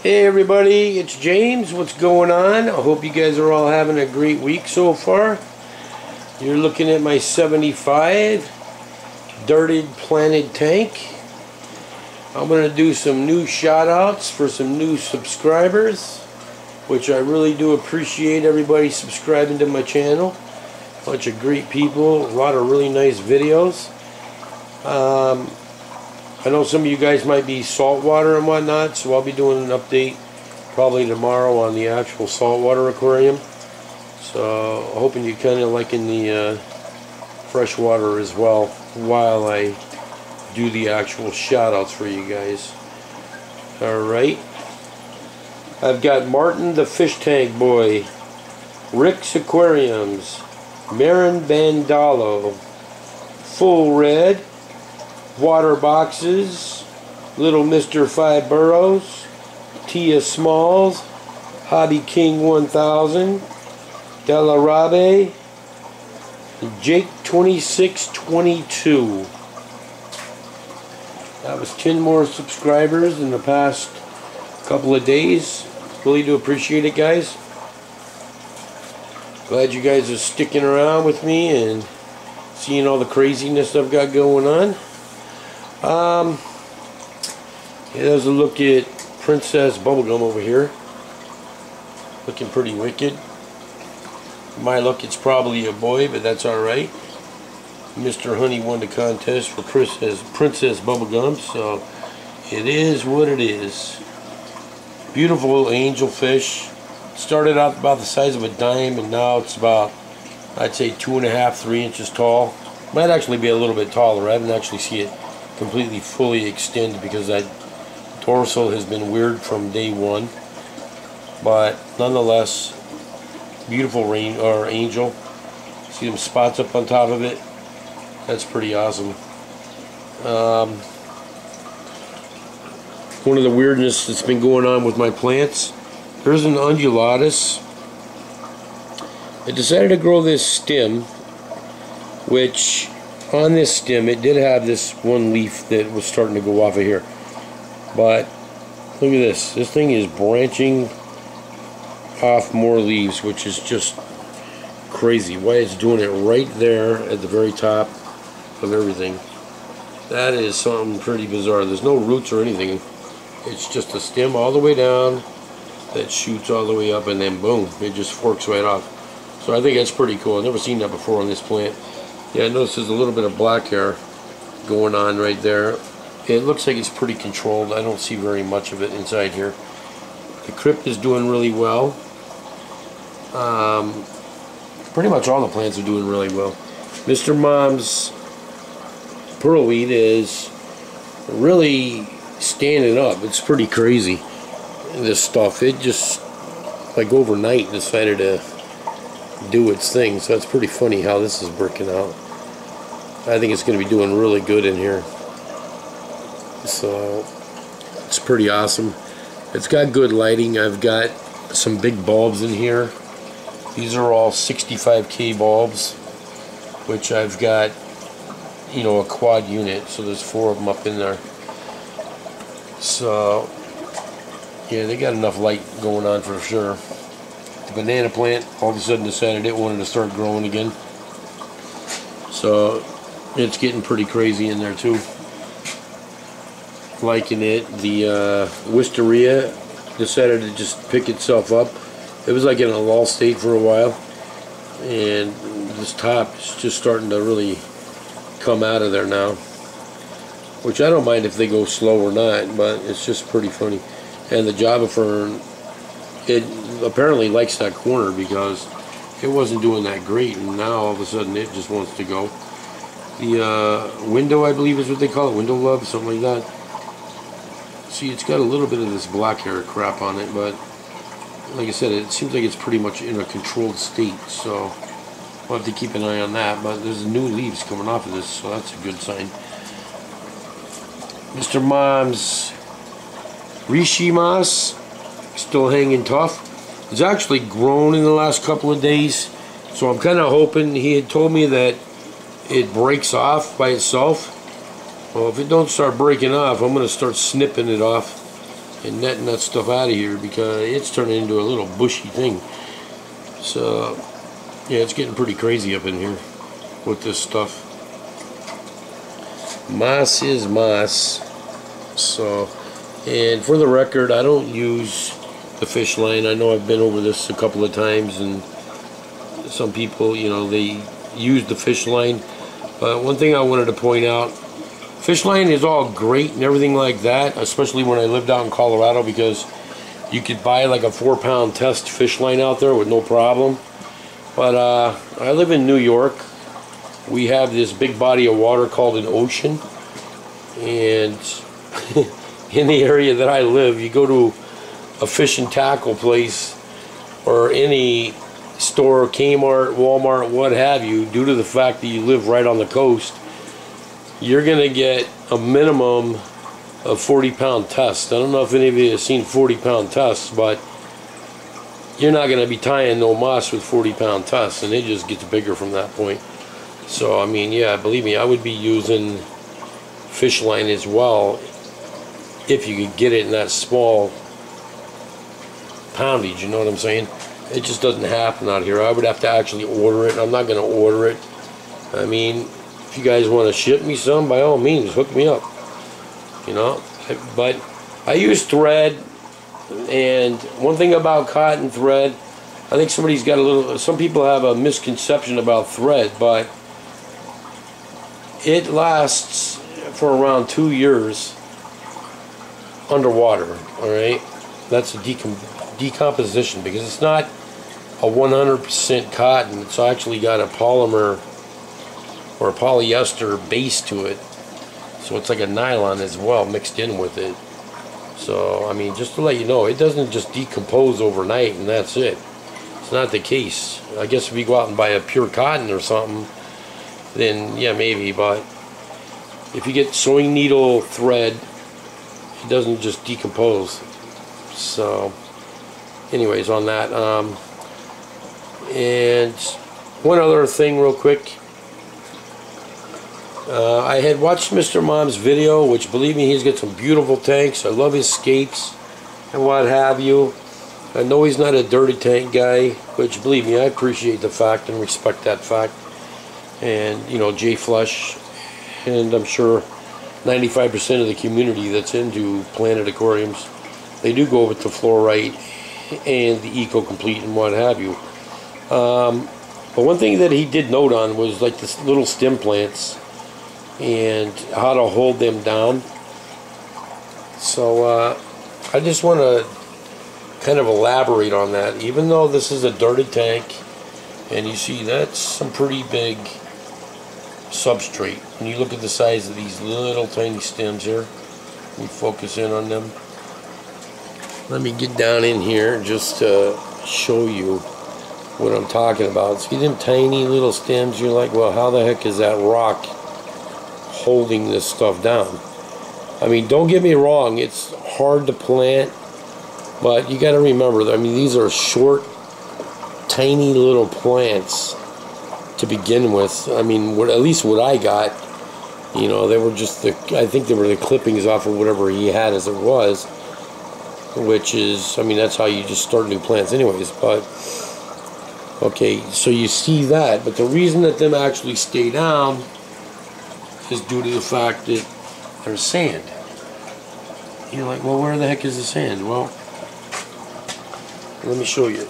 Hey everybody, it's James. What's going on? I hope you guys are all having a great week so far. You're looking at my 75 dirted planted tank. I'm going to do some new shout outs for some new subscribers, which I really do appreciate everybody subscribing to my channel. Bunch of great people, a lot of really nice videos. I know some of you guys might be saltwater and whatnot, so I'll be doing an update probably tomorrow on the actual saltwater aquarium. So hoping you're kind of liking the freshwater as well while I do the actual shout outs for you guys. Alright. I've got Martin the Fish Tank Boy, Rick's Aquariums, Marin Bandalo, Full Red, Water Boxes, Little Mr. Five Burrows, Tia Smalls, Hobby King 1000, Della Rabe, Jake 2622. That was 10 more subscribers in the past couple of days. Really do appreciate it, guys. Glad you guys are sticking around with me and seeing all the craziness I've got going on. There's a look at Princess Bubblegum over here. Looking pretty wicked. My luck, it's probably a boy, but that's alright. Mr. Honey won the contest for Princess Bubblegum, so it is what it is. Beautiful angelfish. Started out about the size of a dime, and now it's about, I'd say, 2.5, 3 inches tall. Might actually be a little bit taller. I didn't actually see it completely fully extend because that dorsal has been weird from day one, but nonetheless, beautiful angel. See them spots up on top of it? That's pretty awesome. One of the weirdness that's been going on with my plants, there's an undulatus. I decided to grow this stem, which on this stem it did have this one leaf that was starting to go off of here, but look at this thing is branching off more leaves, which is just crazy. Why it's doing it right there at the very top of everything. That is something pretty bizarre. There's no roots or anything, it's just a stem all the way down that shoots all the way up, and then boom, it just forks right off. So I think that's pretty cool. I've never seen that before on this plant. Yeah, I notice there's a little bit of black hair going on right there. It looks like it's pretty controlled. I don't see very much of it inside here. The crypt is doing really well. Pretty much all the plants are doing really well. Mr. Mom's pearlweed is really standing up. It's pretty crazy, this stuff. It just, like overnight, decided to do its thing, so it's pretty funny how this is working out. I think it's going to be doing really good in here, so it's pretty awesome. It's got good lighting. I've got some big bulbs in here. These are all 65K bulbs, which I've got, you know, a quad unit, so there's 4 of them up in there. So yeah, they got enough light going on for sure. The banana plant all of a sudden decided it wanted to start growing again, so it's getting pretty crazy in there too. Liking it. The wisteria decided to just pick itself up. It was like in a lull state for a while, and this top is just starting to really come out of there now, which I don't mind if they go slow or not, but it's just pretty funny. And the Java fern, it apparently likes that corner because it wasn't doing that great, and now all of a sudden it just wants to go. The window, I believe is what they call it, window love, something like that. See, it's got a little bit of this black hair crap on it, but like I said, it seems like it's pretty much in a controlled state, so we'll have to keep an eye on that. But there's new leaves coming off of this, so that's a good sign. Mr. Mom's Rishimas, still hanging tough. It's actually grown in the last couple of days, so I'm kind of hoping. He had told me that it breaks off by itself. Well, if it don't start breaking off, I'm going to start snipping it off and netting that stuff out of here because it's turning into a little bushy thing. So yeah, it's getting pretty crazy up in here with this stuff. Moss is moss. So, and for the record, I don't use the fish line. I know I've been over this a couple of times, and some people, you know, they use the fish line. But one thing I wanted to point out, fish line is all great and everything like that, especially when I lived out in Colorado, because you could buy like a 4-pound test fish line out there with no problem. But I live in New York. We have this big body of water called an ocean, and in the area that I live, you go to a fish and tackle place or any store, Kmart, Walmart, what have you, due to the fact that you live right on the coast, you're going to get a minimum of 40-pound tests. I don't know if any of you have seen 40-pound tests, but you're not going to be tying no moss with 40-pound tests, and it just gets bigger from that point. So, I mean, yeah, believe me, I would be using fish line as well if you could get it in that small poundage, you know what I'm saying? It just doesn't happen out here. I would have to actually order it. I'm not going to order it. I mean, if you guys want to ship me some, by all means, hook me up. You know? But I use thread, and one thing about cotton thread, I think somebody's got a little, some people have a misconception about thread, but it lasts for around 2 years underwater, alright? That's a decomposition, because it's not a 100% cotton. It's actually got a polymer or a polyester base to it, so it's like a nylon as well mixed in with it. So I mean, just to let you know, it doesn't just decompose overnight and that's it. It's not the case. I guess if you go out and buy a pure cotton or something, then yeah, maybe, but if you get sewing needle thread, it doesn't just decompose. So anyways, on that, and one other thing real quick, I had watched Mr. Mom's video, which, believe me, he's got some beautiful tanks. I love his skates and what have you. I know he's not a dirty tank guy, which, believe me, I appreciate the fact and respect that fact. And, you know, Jay Flush, and I'm sure 95% of the community that's into Planet Aquariums, they do go with the fluorite and the Eco-Complete and what have you. But one thing that he did note on was like the little stem plants and how to hold them down. So I just want to kind of elaborate on that. Even though this is a dirty tank, and you see that's some pretty big substrate. When you look at the size of these little tiny stems here, we focus in on them. Let me get down in here just to show you what I'm talking about. See them tiny little stems? You're like, well, how the heck is that rock holding this stuff down? I mean, don't get me wrong, it's hard to plant, but you got to remember, I mean, these are short, tiny little plants to begin with. I mean, at least what I got, you know, they were just the, I think they were the clippings off of whatever he had as it was, which is, I mean, that's how you just start new plants anyways. But okay, so you see that, but the reason that them actually stay down is due to the fact that there's sand. You're like, well, where the heck is the sand? Well, let me show you.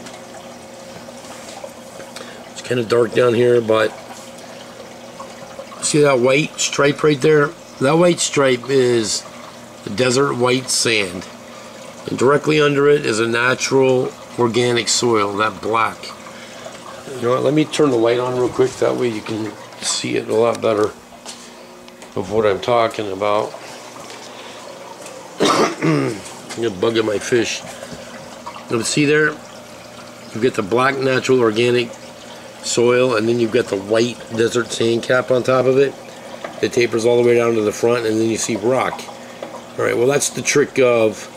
It's kind of dark down here, but see that white stripe right there? That white stripe is the desert white sand. And directly under it is a natural organic soil, that black. You know what, let me turn the light on real quick, that way you can see it a lot better of what I'm talking about. I'm gonna bug at my fish. Now see there, you get the black natural organic soil, and then you've got the white desert sand cap on top of it. It tapers all the way down to the front, and then you see rock. Alright, well that's the trick of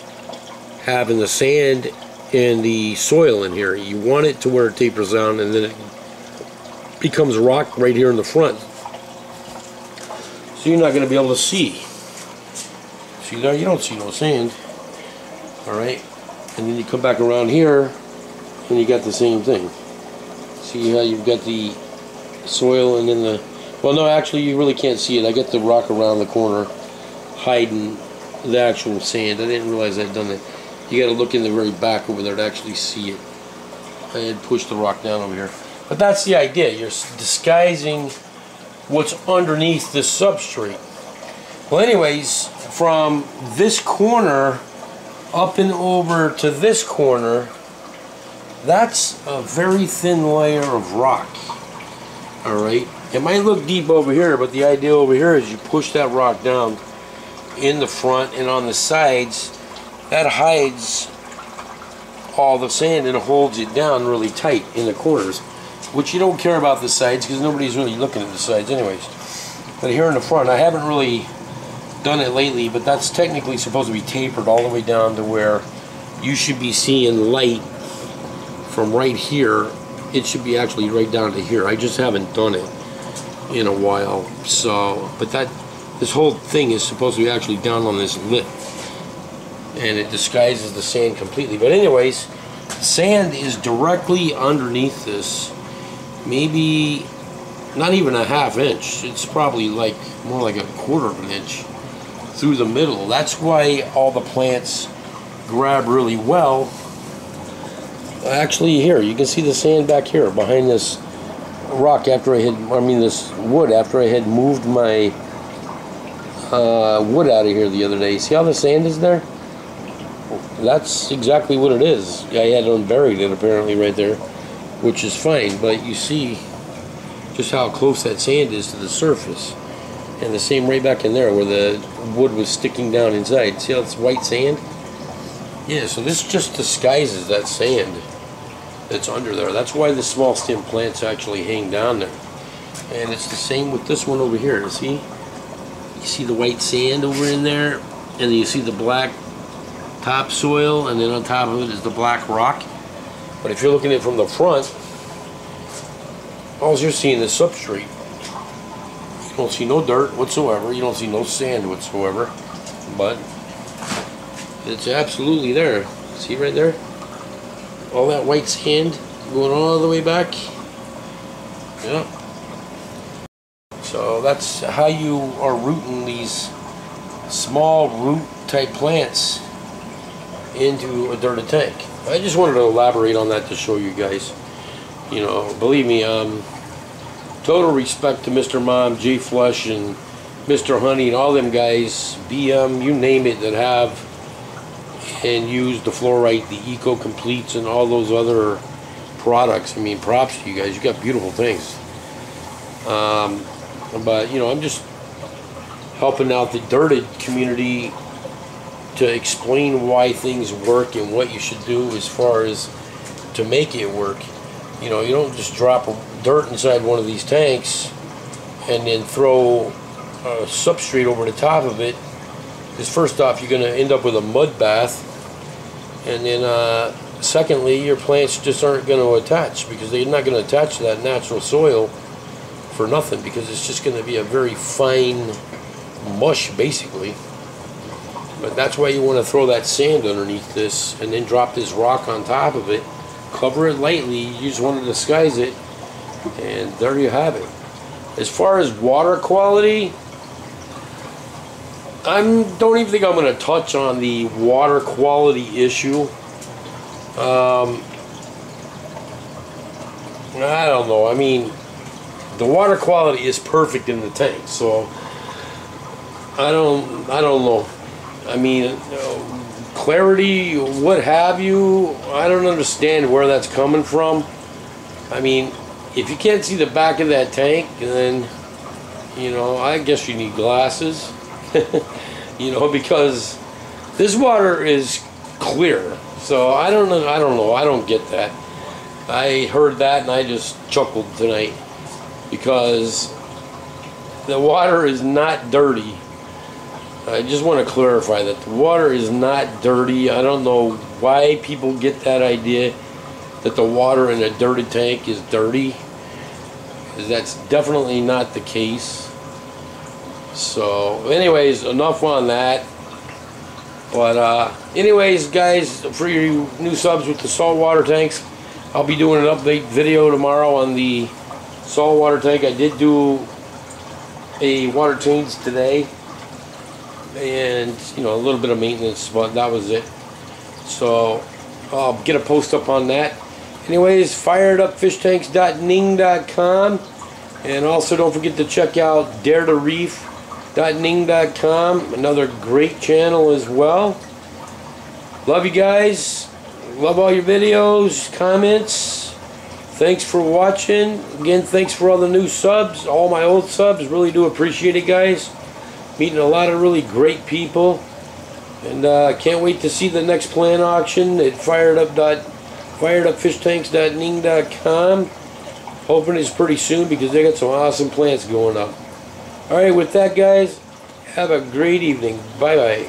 having the sand and the soil in here. You want it to where it tapers down, and then it becomes rock right here in the front. So you're not going to be able to see. See there? You don't see no sand. Alright? And then you come back around here and you got the same thing. See how you've got the soil and then the... Well, no, actually you really can't see it. I got the rock around the corner hiding the actual sand. I didn't realize I'd done that. You got to look in the very back over there to actually see it. I had pushed the rock down over here. But that's the idea. You're disguising what's underneath the substrate. Well, anyways, from this corner up and over to this corner, that's a very thin layer of rock. Alright? It might look deep over here, but the idea over here is you push that rock down in the front and on the sides. That hides all the sand and holds it down really tight in the corners, which you don't care about the sides because nobody's really looking at the sides anyways. But here in the front, I haven't really done it lately, but that's technically supposed to be tapered all the way down to where you should be seeing light from right here. It should be actually right down to here. I just haven't done it in a while. So, but this whole thing is supposed to be actually down on this lip, and it disguises the sand completely. But anyways, sand is directly underneath this, maybe not even a ½ inch. It's probably like more like a ¼ of an inch through the middle. That's why all the plants grab really well. Actually, here you can see the sand back here behind this rock after this wood after I had moved my wood out of here the other day. See how the sand is there? That's exactly what it is. I had unburied it apparently right there, which is fine, but you see just how close that sand is to the surface. And the same right back in there where the wood was sticking down inside. See how it's white sand? Yeah, so this just disguises that sand that's under there. That's why the small stem plants actually hang down there. And it's the same with this one over here. See? You see the white sand over in there, and then you see the black topsoil, and then on top of it is the black rock. But if you're looking at it from the front, all you're seeing is substrate. You don't see no dirt whatsoever. You don't see no sand whatsoever. But it's absolutely there. See right there? All that white sand going all the way back. Yeah. So that's how you are rooting these small root type plants into a dirted tank. I just wanted to elaborate on that to show you guys. You know, believe me, total respect to Mr. Mom, J Flush, and Mr. Honey, and all them guys, BM, you name it, that have and use the fluorite, the Eco Completes, and all those other products. I mean, props to you guys. You got beautiful things. But you know, I'm just helping out the dirted community to explain why things work and what you should do as far as to make it work. You know, you don't just drop dirt inside one of these tanks and then throw a substrate over the top of it, because first off, you're going to end up with a mud bath, and then secondly, your plants just aren't going to attach, because they're not going to attach to that natural soil for nothing, because it's just going to be a very fine mush basically. But that's why you want to throw that sand underneath this and then drop this rock on top of it, cover it lightly. You just want to disguise it, and there you have it. As far as water quality, I don't even think I'm going to touch on the water quality issue. I don't know. I mean, the water quality is perfect in the tank, so I don't know. I mean, clarity, what have you, I don't understand where that's coming from. I mean, if you can't see the back of that tank, then, you know, I guess you need glasses. You know, because this water is clear. So I don't know. I don't get that. I heard that and I just chuckled tonight, because the water is not dirty. I just want to clarify that the water is not dirty. I don't know why people get that idea that the water in a dirty tank is dirty. That's definitely not the case. So anyways, enough on that. But anyways, guys, for you new subs with the saltwater tanks, I'll be doing an update video tomorrow on the saltwater tank. I did do a water change today, and you know, a little bit of maintenance, but that was it. So I'll get a post up on that. Anyways, firedupfishtanks.ning.com, and also don't forget to check out daretoreef.ning.com, another great channel as well. Love you guys. Love all your videos, comments. Thanks for watching. Again, thanks for all the new subs, all my old subs. Really do appreciate it, guys. Meeting a lot of really great people. And can't wait to see the next plant auction at firedupfishtanks.ning.com. Hoping it's pretty soon because they got some awesome plants going up. Alright, with that, guys, have a great evening. Bye-bye.